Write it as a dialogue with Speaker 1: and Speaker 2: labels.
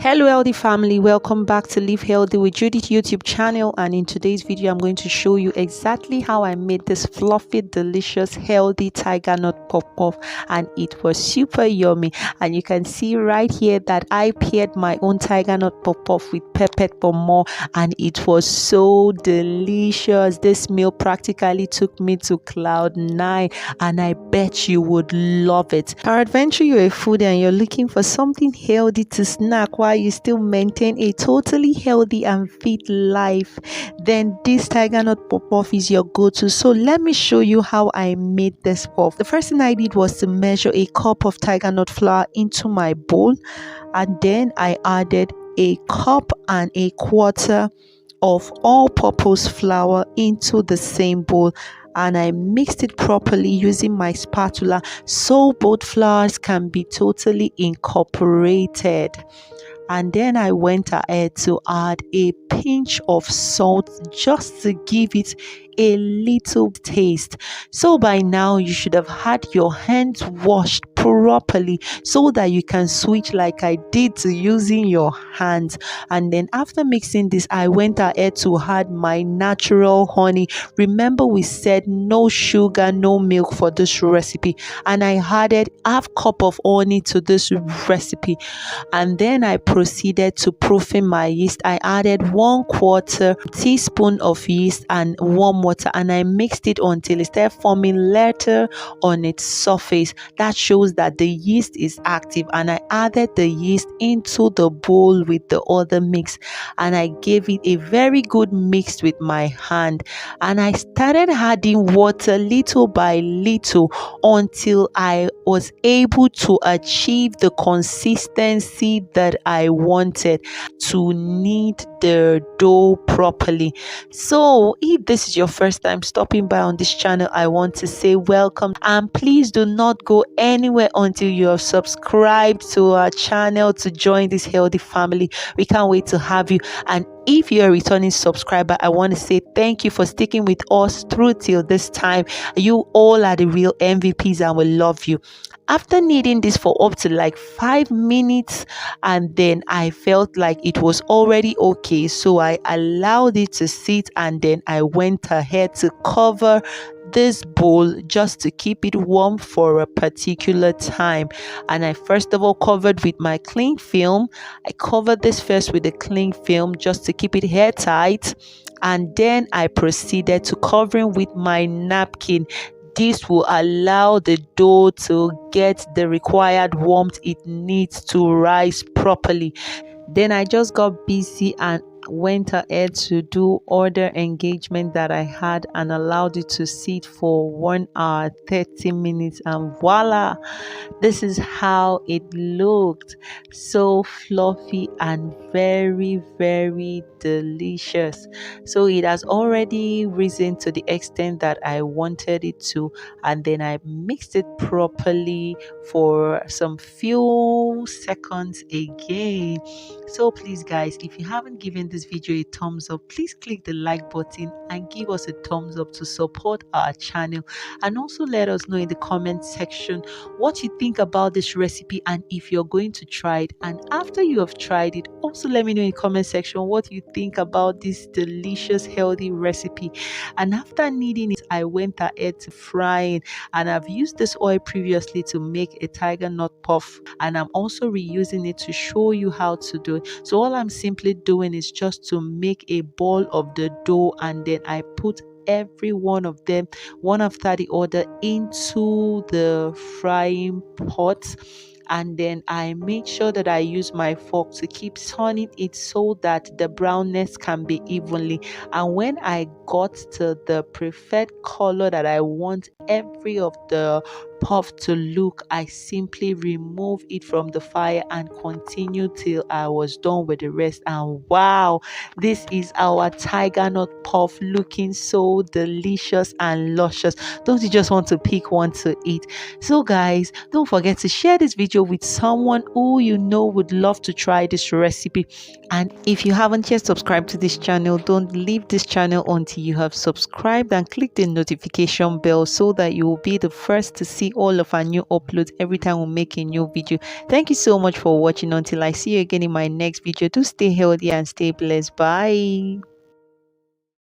Speaker 1: Hello healthy family, welcome back to Live Healthy with Judith YouTube channel, and in today's video I'm going to show you exactly how I made this fluffy, delicious, healthy tiger nut puff, and it was super yummy. And you can see right here that I paired my own tiger nut puff with pepper for more, and it was so delicious. This meal practically took me to cloud 9, and I bet you would love it. Peradventure you're a foodie and you're looking for something healthy to snack while you still maintain a totally healthy and fit life, then this tiger nut puff is your go-to. So let me show you how I made this puff. The first thing I did was to measure a cup of tiger nut flour into my bowl, and then I added a cup and a quarter of all-purpose flour into the same bowl, and I mixed it properly using my spatula so both flours can be totally incorporated. And then I went ahead to add a pinch of salt just to give it a little taste. So by now you should have had your hands washed properly so that you can switch like I did to using your hands. And then after mixing this, I went ahead to add my natural honey. Remember, we said no sugar, no milk for this recipe, and I added half cup of honey to this recipe. And then I proceeded to proofing my yeast. I added 1/4 teaspoon of yeast and warm water, and I mixed it until it started forming letter on its surface. That shows that the yeast is active, and I added the yeast into the bowl with the other mix, and I gave it a very good mix with my hand, and I started adding water little by little until I was able to achieve the consistency that I wanted to knead the dough properly. So if this is your first time stopping by on this channel, I want to say welcome, and please do not go anywhere until you are subscribed to our channel to join this healthy family. We can't wait to have you. And if you're a returning subscriber, I want to say thank you for sticking with us through till this time. You all are the real MVPs and we love you. After kneading this for up to like 5 minutes, and then I felt like it was already okay, so I allowed it to sit, and then I went ahead to cover this bowl just to keep it warm for a particular time. And I first of all covered with my cling film. I covered this first with the cling film just to keep it airtight, and then I proceeded to covering with my napkin. This will allow the dough to get the required warmth it needs to rise properly. Then I just got busy and went ahead to do other engagement that I had, and allowed it to sit for 1 hour 30 minutes, and voila, this is how it looked. So fluffy and very delicious. So it has already risen to the extent that I wanted it to, and then I mixed it properly for some few seconds again. So please guys, if you haven't given this video a thumbs up, please click the like button and give us a thumbs up to support our channel, and also let us know in the comment section what you think about this recipe and if you're going to try it. And after you have tried it, also let me know in the comment section what you think about this delicious healthy recipe. And after kneading it, I went ahead to frying, and I've used this oil previously to make a tiger nut puff, and I'm also reusing it to show you how to do it. So all I'm simply doing is just to make a ball of the dough, and then I put every one of them one after the other into the frying pot, and then I make sure that I use my fork to keep turning it so that the brownness can be evenly. And when I got to the preferred color that I want every of the puff to look, I simply remove it from the fire and continue till I was done with the rest. And wow, this is our tiger nut puff looking so delicious and luscious. Don't you just want to pick one to eat? So guys, don't forget to share this video with someone who you know would love to try this recipe. And if you haven't yet subscribed to this channel, don't leave this channel until you have subscribed and click the notification bell so that you will be the first to see all of our new uploads every time we make a new video. Thank you so much for watching. Until I see you again in my next video, do stay healthy and stay blessed. Bye.